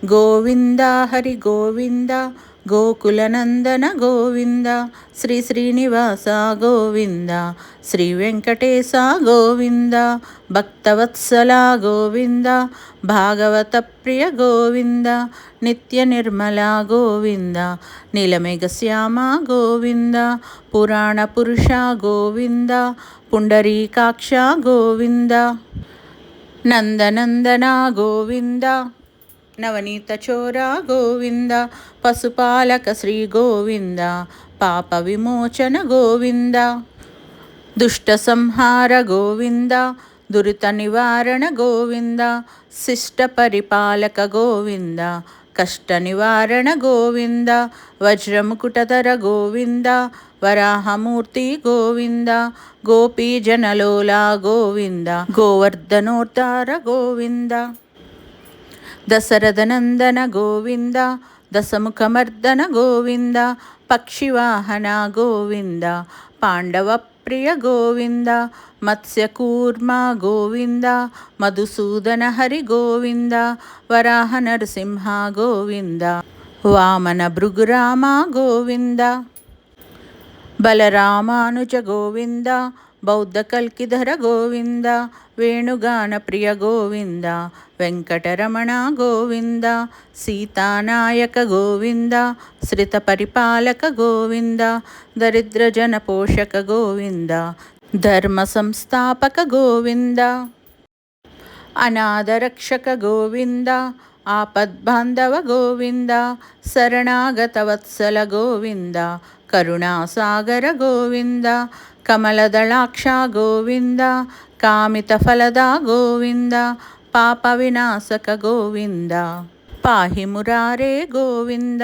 గోవింద హరి గోవింద గోకులనందన గోవింద శ్రీ శ్రీనివాస గోవింద శ్రీ వెంకటేశ గోవింద భక్తవత్సల గోవింద భాగవత ప్రియ గోవింద నిత్య నిర్మల గోవింద నీలమేఘ శ్యామ గోవింద పురాణ పురుష గోవింద పుండరీకాక్ష గోవింద నందనందన గోవింద నవనీత చోర గోవింద పశుపాలక శ్రీ గోవింద పాప విమోచన గోవింద దుష్ట సంహార గోవింద దురిత నివారణ గోవింద శిష్ట పరిపాలక గోవింద కష్ట నివారణ గోవింద వజ్రముకుటధర గోవింద వరాహమూర్తి గోవింద గోపీజనలోల గోవింద గోవర్ధనోద్ధార గోవింద దశరథనందన గోవింద దశముఖమర్దన గోవింద పక్షివాహన గోవింద పాండవ ప్రియ గోవింద మత్స్యకూర్మ గోవింద మధుసూదన హరి గోవింద వరాహ నరసింహ గోవింద వామన భృగురామ గోవింద బలరామానుజ గోవింద బౌద్ధ కల్కిధర గోవింద వేణుగాన ప్రియ గోవింద వెంకటరమణ గోవింద సీతానాయక గోవింద శ్రిత పరిపాలక గోవింద దరిద్రజన పోషక గోవింద ధర్మ సంస్థాపక గోవింద అనాథరక్షక గోవింద ఆపద్బాంధవ గోవింద శరణాగత వత్సల గోవింద కరుణాసాగర గోవింద కమలదళాక్ష గోవింద కామిత ఫలద గోవింద పాప వినాశక గోవింద పాహి మురారే గోవింద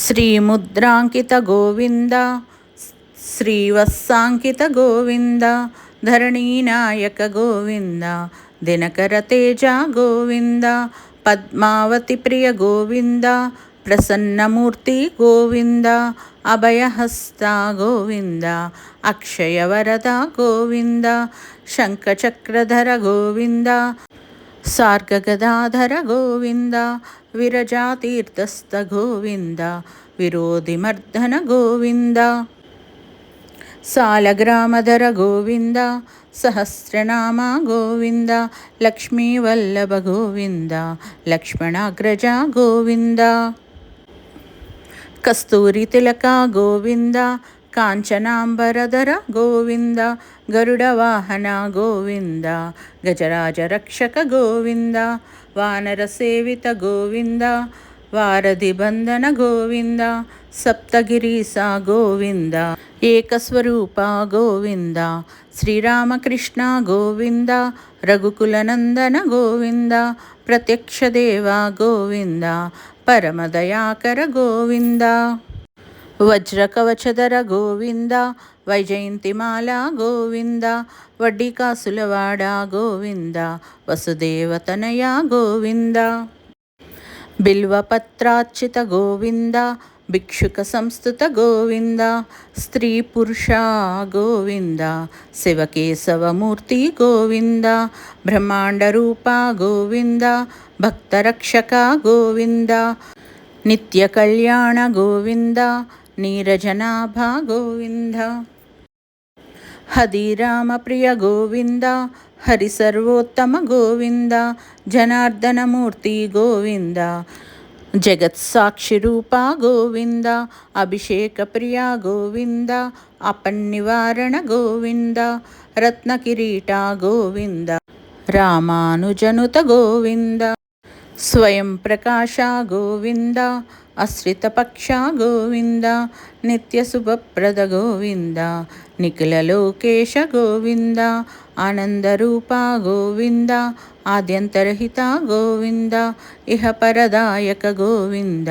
శ్రీముద్రాంకిత గోవింద శ్రీవత్సాంకిత గోవింద ధరణీనాయక గోవింద దినకర తేజ గోవింద పద్మావతి ప్రియ గోవింద ప్రసన్నమూర్తి గోవింద అభయహస్త గోవింద అక్షయవరద గోవింద శంఖచక్రధర గోవింద సార్గగదాధర గోవింద విరజాతీర్థస్థ గోవింద విరోధిమర్దన గోవింద సాలగ్రామధర గోవింద సహస్రనామ గోవింద లక్ష్మీవల్లభ గోవింద లక్ష్మణాగ్రజ గోవింద కస్తూరి తిలక గోవింద కాంచనాంబరధర గోవింద గరుడ వాహన గోవింద గజరాజ రక్షక గోవింద వానర సేవిత గోవింద వారధి బంధన గోవింద సప్తగిరీస గోవింద ఏకస్వరూప గోవింద శ్రీరామకృష్ణ గోవింద రఘుకులనందన గోవింద ప్రత్యక్షదేవ గోవింద పరమదయాకర గోవింద వజ్రకవచధర గోవింద వైజయంతిమాల గోవింద వడ్డీకాసులవాడ గోవింద వసుదేవతనయ గోవింద బిల్వపత్రార్చిత గోవింద భిక్షుక సంస్థుత గోవింద స్త్రీ పురుష గోవింద శివకేశవమూర్తి గోవింద బ్రహ్మాండరూప గోవింద భక్తరక్షక గోవింద నిత్య కళ్యాణ గోవింద నీరజనాభ గోవింద హరిరామ ప్రియ గోవింద హరి సర్వోత్తమ గోవింద జనార్దనమూర్తి గోవింద జగత్సాక్షి రూప గోవింద అభిషేక ప్రియ గోవింద అపన్నివారణ గోవింద రత్నకిరీట గోవింద రామానుజనుత గోవింద స్వయం ప్రకాశ గోవింద అశ్రితపక్ష గోవింద నిత్యశుభప్రద గోవింద నిఖిల లోకేశ గోవింద ఆనందరూప గోవింద ఆద్యంతరహిత గోవింద ఇహ పరదాయక గోవింద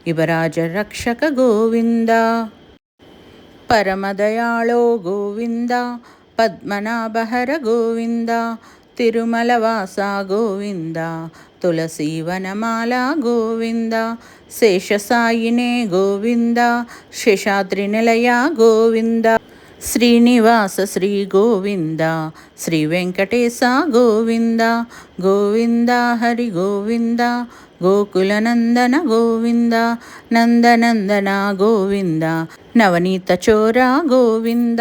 యువరాజ రక్షక గోవింద పరమదయాళో గోవింద పద్మనాభహర గోవింద తిరుమలవాస గోవింద తులసీవనమాల గోవింద శేషసాయినే గోవింద శేషాద్రి నిలయ గోవింద శ్రీనివాస శ్రీ గోవింద శ్రీ వెంకటేశ గోవింద గోవింద హరి గోవింద గోకులనందన గోవింద నందనందన గోవింద నవనీత చోర గోవింద.